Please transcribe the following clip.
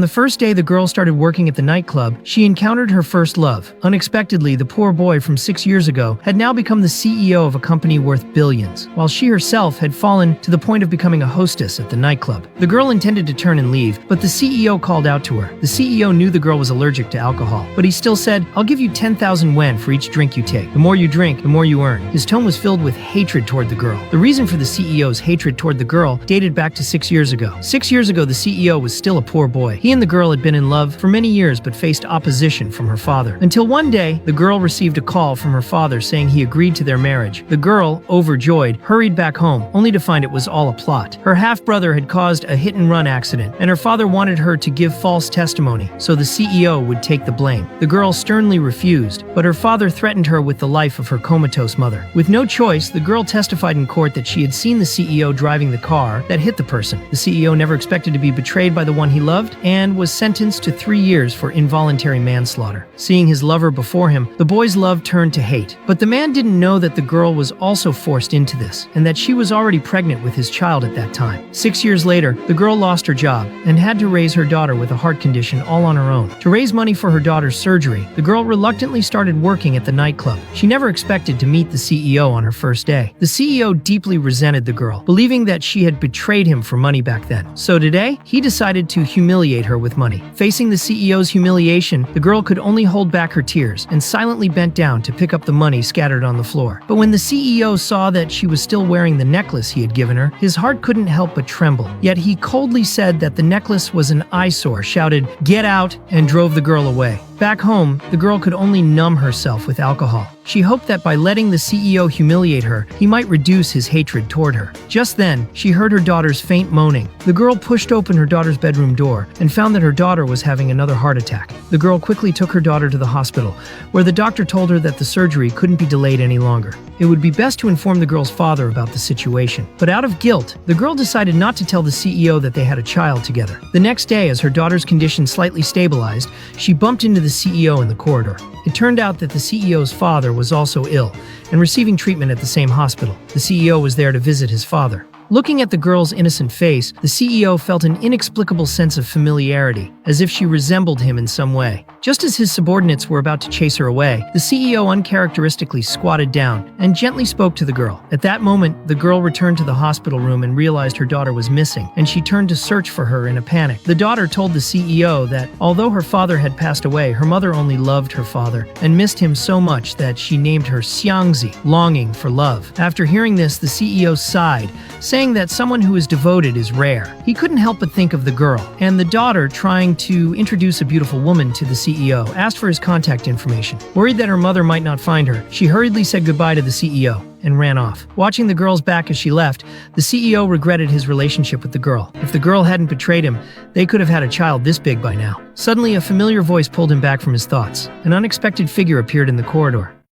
On the first day the girl started working at the nightclub, she encountered her first love. Unexpectedly, the poor boy from 6 years ago had now become the CEO of a company worth billions, while she herself had fallen to the point of becoming a hostess at the nightclub. The girl intended to turn and leave, but the CEO called out to her. The CEO knew the girl was allergic to alcohol, but he still said, "I'll give you 10,000 yen for each drink you take. The more you drink, the more you earn." His tone was filled with hatred toward the girl. The reason for the CEO's hatred toward the girl dated back to 6 years ago. 6 years ago, the CEO was still a poor boy. He and the girl had been in love for many years but faced opposition from her father. Until one day, the girl received a call from her father saying he agreed to their marriage. The girl, overjoyed, hurried back home, only to find it was all a plot. Her half-brother had caused a hit-and-run accident, and her father wanted her to give false testimony, so the CEO would take the blame. The girl sternly refused, but her father threatened her with the life of her comatose mother. With no choice, the girl testified in court that she had seen the CEO driving the car that hit the person. The CEO never expected to be betrayed by the one he loved and was sentenced to 3 years for involuntary manslaughter. Seeing his lover before him, the boy's love turned to hate. But the man didn't know that the girl was also forced into this, and that she was already pregnant with his child at that time. 6 years later, the girl lost her job and had to raise her daughter with a heart condition all on her own. To raise money for her daughter's surgery, the girl reluctantly started working at the nightclub. She never expected to meet the CEO on her first day. The CEO deeply resented the girl, believing that she had betrayed him for money back then. So today, he decided to humiliate her with money. Facing the CEO's humiliation, the girl could only hold back her tears and silently bent down to pick up the money scattered on the floor. But when the CEO saw that she was still wearing the necklace he had given her, his heart couldn't help but tremble. Yet he coldly said that the necklace was an eyesore, shouted, "Get out," and drove the girl away. Back home, the girl could only numb herself with alcohol. She hoped that by letting the CEO humiliate her, he might reduce his hatred toward her. Just then, she heard her daughter's faint moaning. The girl pushed open her daughter's bedroom door and found that her daughter was having another heart attack. The girl quickly took her daughter to the hospital, where the doctor told her that the surgery couldn't be delayed any longer. It would be best to inform the girl's father about the situation. But out of guilt, the girl decided not to tell the CEO that they had a child together. The next day, as her daughter's condition slightly stabilized, she bumped into the CEO in the corridor. It turned out that the CEO's father was also ill and receiving treatment at the same hospital. The CEO was there to visit his father. Looking at the girl's innocent face, the CEO felt an inexplicable sense of familiarity, as if she resembled him in some way. Just as his subordinates were about to chase her away, the CEO uncharacteristically squatted down and gently spoke to the girl. At that moment, the girl returned to the hospital room and realized her daughter was missing, and she turned to search for her in a panic. The daughter told the CEO that, although her father had passed away, her mother only loved her father and missed him so much that she named her Xiangzi, longing for love. After hearing this, the CEO sighed, saying that someone who is devoted is rare. He couldn't help but think of the girl, and the daughter, trying to introduce a beautiful woman to the CEO, asked for his contact information. Worried that her mother might not find her, she hurriedly said goodbye to the CEO and ran off. Watching the girl's back as she left, the CEO regretted his relationship with the girl. If the girl hadn't betrayed him, they could have had a child this big by now. Suddenly, a familiar voice pulled him back from his thoughts. An unexpected figure appeared in the corridor.